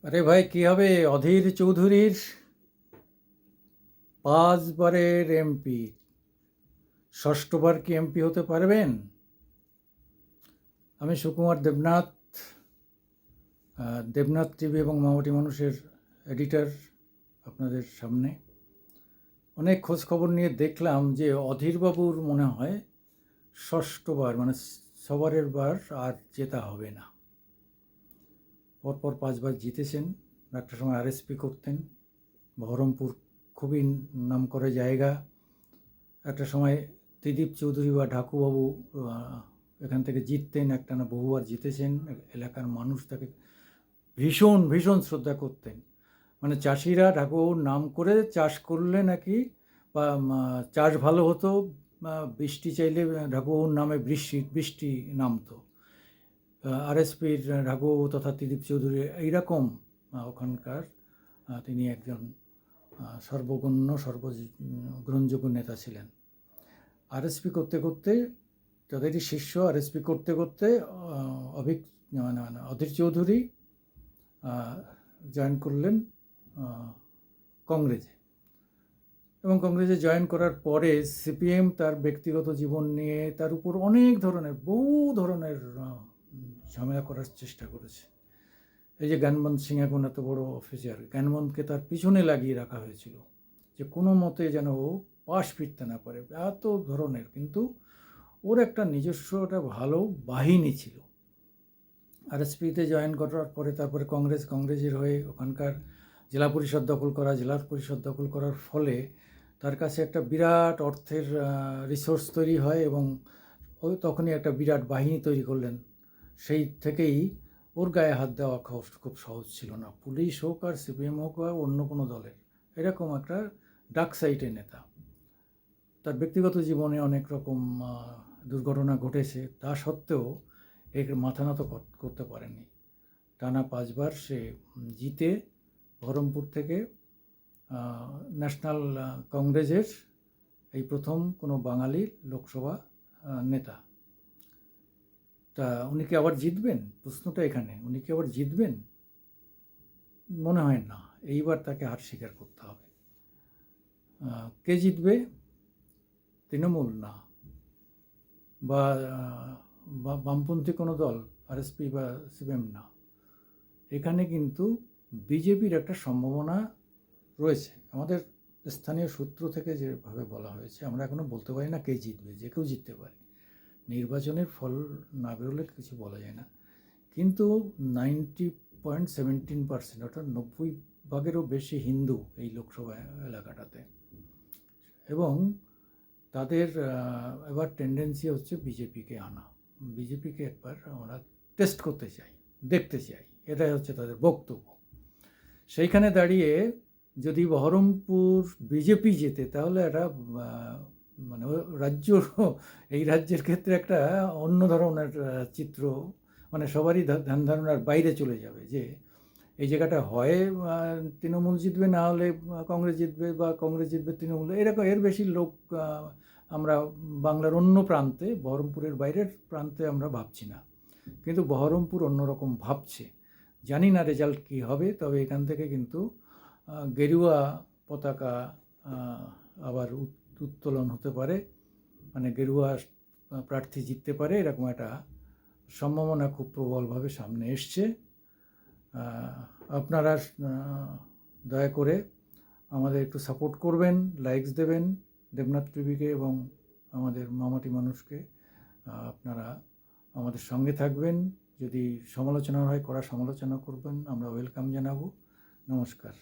আরে ভাই, কি হবে? অধীর চৌধুরীর 5 বারের এমপি, ষষ্ঠবার কি এমপি হতে পারবেন? আমি সুকুমার দেবনাথ, দেবনাথ টিভি এবং মামাটি মানুষের এডিটর। আপনাদের সামনে অনেক খোঁজ খবর নিয়ে দেখলাম যে অধীরবাবুর মনে হয় ষষ্ঠবার, মানে সবারের বার আর জেতা হবে না। পরপর 5 বার জিতেছেন। একটা সময় আরএসপি করতেন। বহরমপুর খুবই নামকরা জায়গা। একটা সময় ত্রিদীপ চৌধুরী বা ঢাকুবাবু এখান থেকে জিততেন, একটানা বহুবার জিতেছেন। এলাকার মানুষ তাকে ভীষণ ভীষণ শ্রদ্ধা করতেন। মানে চাষিরা ঢাকুবাবুর নাম করে চাষ করলে নাকি বা চাষ ভালো হতো, বৃষ্টি চাইলে ঢাকুবাবুর নামে বৃষ্টি বৃষ্টি নামতো। আরএসপির ঢাকুবাবু তথা ত্রিদীপ চৌধুরী এইরকম ওখানকার তিনি একজন সর্বগণ্য সর্বগ্রহণযোগ্য নেতা ছিলেন। আরএসপি করতে করতে, তাদেরই শিষ্য আরএসপি করতে করতে অধীর চৌধুরী জয়েন করলেন কংগ্রেসে। এবং কংগ্রেসে জয়েন করার পরে সিপিএম তার ব্যক্তিগত জীবন নিয়ে তার উপর অনেক ধরনের, বহু ধরনের ঝামেলা করার চেষ্টা করেছে। এই যে জ্ঞানবন্ত সিং এখন এত বড় অফিসার, জ্ঞানবন্তকে তার পিছনে লাগিয়ে রাখা হয়েছিল যে কোনো মতে যেন ও পাশ ফিরতে না পারে, এত ধরনের। কিন্তু ওর একটা নিজস্ব একটা ভালো বাহিনী ছিল। আরএসপিতে জয়েন করার পরে তারপরে কংগ্রেসের হয়ে ওখানকার জেলা পরিষদ দখল করার ফলে তার কাছে একটা বিরাট অর্থের রিসোর্স তৈরি হয় এবং ওই তখনই একটা বিরাট বাহিনী তৈরি করলেন। সেই থেকেই ওর গায়ে হাত দেওয়া খুব সহজ ছিল না, পুলিশ হোক আর সিপিএম হোক বা অন্য কোনো দলের। এরকম একটা ডার্ক সাইডের নেতা। তার ব্যক্তিগত জীবনে অনেক রকম দুর্ঘটনা ঘটেছে, তা সত্ত্বেও এর মাথা নত করতে পারেনি। টানা 5 বার সে জিতে বহরমপুর থেকে ন্যাশনাল কংগ্রেসের এই প্রথম কোনো বাঙালি লোকসভা নেতা। তা উনি কি আবার জিতবেন? প্রশ্নটা এখানে, উনি কি আবার জিতবেন? মনে হয় না। এইবার তাকে হার স্বীকার করতে হবে। কে জিতবে? তৃণমূল না, বা বামপন্থী কোনো দল, আরএসপি বা সিপিএম না। এখানে কিন্তু বিজেপির একটা সম্ভাবনা রয়েছে। আমাদের স্থানীয় সূত্র থেকে যেভাবে বলা হয়েছে, আমরা এখনও বলতে পারি না কে জিতবে, যে কেউ জিততে পারে। নির্বাচনের ফল না বেরোলে কিছু বলা যায় না। কিন্তু 90.17%, অর্থাৎ 90 ভাগেরও বেশি হিন্দু এই লোকসভা এলাকাটাতে। এবং তাদের এবার টেন্ডেন্সি হচ্ছে বিজেপিকে আনা। বিজেপিকে একবার আমরা টেস্ট করতে চাই, দেখতে চাই, এটাই হচ্ছে তাদের বক্তব্য। সেইখানে দাঁড়িয়ে যদি বহরমপুর বিজেপি জেতে, তাহলে একটা মানে রাজ্য, এই রাজ্যের ক্ষেত্রে একটা অন্য ধরনের চিত্র, মানে সবারই ধ্যান ধারণার বাইরে চলে যাবে যে এই জায়গাটা হয় তৃণমূল জিতবে, না হলে কংগ্রেস জিতবে, বা কংগ্রেস জিতবে তৃণমূল, এরকম। এর বেশি লোক আমরা বাংলার অন্য প্রান্তে, বহরমপুরের বাইরের প্রান্তে আমরা ভাবছি না। কিন্তু বহরমপুর অন্যরকম ভাবছে। জানি না রেজাল্ট কী হবে, তবে এখান থেকে কিন্তু গেরুয়া পতাকা আবার উত্তোলন হতে পারে, মানে গেরুয়া প্রার্থী জিততে পারে, এরকম একটা সম্ভাবনা খুব প্রবলভাবে সামনে এসছে। আপনারা দয়া করে আমাদের একটু সাপোর্ট করবেন, লাইকস দেবেন দেবনাথ টিভিকে এবং আমাদের মামাটি মানুষকে। আপনারা আমাদের সঙ্গে থাকবেন। যদি সমালোচনা হয়, কড়া সমালোচনা করবেন, আমরা ওয়েলকাম জানাবো। নমস্কার।